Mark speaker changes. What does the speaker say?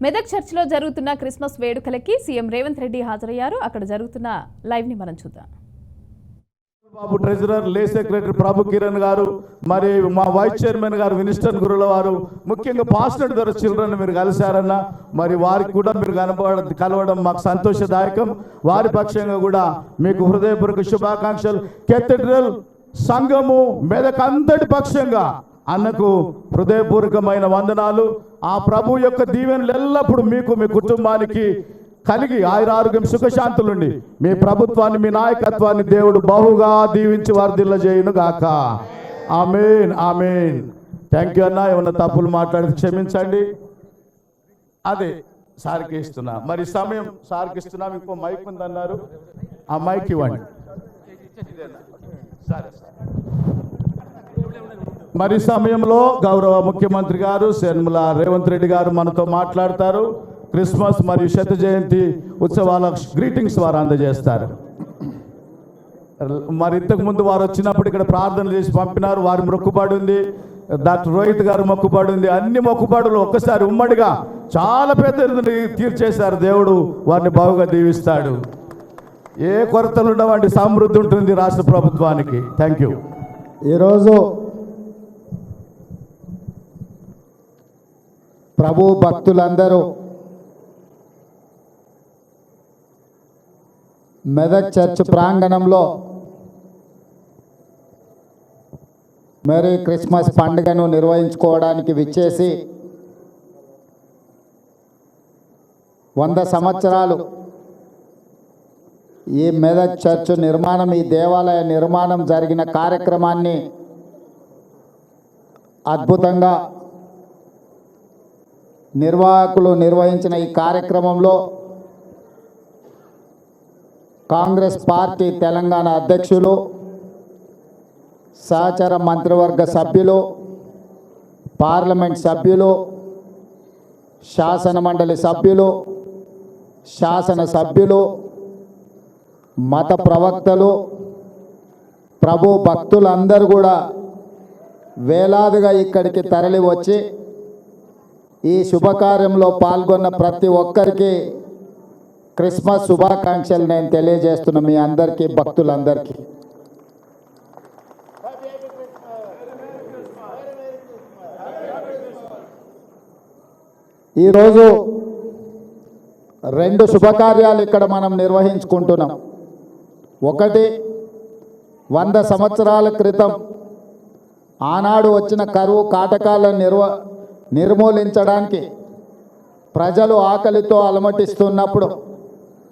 Speaker 1: మెదక్ చర్చిలో జరుగుతున్న Christmas వేడుకలకి CM Revanth Reddy హాజరయ్యారు. అక్కడ జరుగుతున్న లైవ్ ని మనం చూద్దాం.
Speaker 2: బాబు ట్రెజరర్, లే సెక్రటరీ ప్రభు కిరణ్ గారు, మరి మా వైస్ చైర్మన్ గారు వినిస్టన్ గురుల వారు, ముఖ్యంగా పాస్టర్ ద్వారా చిల్డ్రన్ మీరు కలిశారన్న, మరి వారికి కూడా మీరు కలవడం మాకు సంతోషదాయకం. వారి పక్షంగా కూడా మీకు హృదయపూర్వక శుభాకాంక్షలు. కేథడ్రల్ సంఘము మెదక్ అంతటి పక్షంగా అన్నకు హృదయపూర్వకమైన వందనాలు. ఆ ప్రభు యొక్క దీవెనలు ఎల్లప్పుడూ మీకు మీ కుటుంబానికి కలిగి ఆయురారోగ్యం సుఖశాంతులుండి మీ ప్రభుత్వాన్ని మీ నాయకత్వాన్ని దేవుడు బహుగా దీవించి వర్ధిల్లజేయును గాక. ఆమేన్ ఆమేన్. థ్యాంక్ యూ అన్న. ఏమన్నా తప్పులు మాట్లాడి క్షమించండి. అదే సార్కి ఇస్తున్నా, మరి సమయం సార్కి ఇస్తున్నాం. ఇంకో మైక్ ఉందన్నారు, ఆ మైక్ ఇవ్వండి. సరే మరి సమయంలో గౌరవ ముఖ్యమంత్రి గారు శర్మిల రేవంత్ రెడ్డి గారు మనతో మాట్లాడతారు. క్రిస్మస్ మరియు శత జయంతి ఉత్సవాల గ్రీటింగ్స్ వారు అందజేస్తారు. మరి ఇంతకు ముందు వారు వచ్చినప్పుడు ఇక్కడ ప్రార్థన చేసి పంపినారు. వారి మొక్కుబడి ఉంది, డాక్టర్ రోహిత్ గారు మొక్కుబడి ఉంది. అన్ని మొక్కుబడులు ఒక్కసారి ఉమ్మడిగా చాలా పెద్ద తీర్చేశారు. దేవుడు వారిని బాగుగా దీవిస్తాడు. ఏ కొరతలు ఉండవండి, సమృద్ధి ఉంటుంది రాష్ట్ర ప్రభుత్వానికి. Thank you.
Speaker 3: ఈరోజు ప్రభు భక్తులందరూ మెదక్ చర్చ్ ప్రాంగణంలో మేరీ క్రిస్మస్ పండుగను నిర్వహించుకోవడానికి విచ్చేసి 100 సంవత్సరాలు ఈ మెదక్ చర్చ్ నిర్మాణం, ఈ దేవాలయ నిర్మాణం జరిగిన కార్యక్రమాన్ని అద్భుతంగా నిర్వాహకులు నిర్వహించిన ఈ కార్యక్రమంలో కాంగ్రెస్ పార్టీ తెలంగాణ అధ్యక్షులు, సహచర మంత్రివర్గ సభ్యులు, పార్లమెంట్ సభ్యులు, శాసన మండలి సభ్యులు, శాసన సభ్యులు, మత ప్రవక్తలు, ప్రభు భక్తులందరూ కూడా వేలాదిగా ఇక్కడికి తరలి వచ్చి ఈ శుభకార్యంలో పాల్గొన్న ప్రతి ఒక్కరికి క్రిస్మస్ శుభాకాంక్షలు నేను తెలియజేస్తున్నా మీ అందరికీ, భక్తులందరికీ. ఈరోజు 2 శుభకార్యాలు ఇక్కడ మనం నిర్వహించుకుంటున్నాం. ఒకటి, 100 సంవత్సరాల క్రితం ఆనాడు వచ్చిన కరువు కాటకాలను నిర్మూలించడానికి ప్రజలు ఆకలితో అలమటిస్తున్నప్పుడు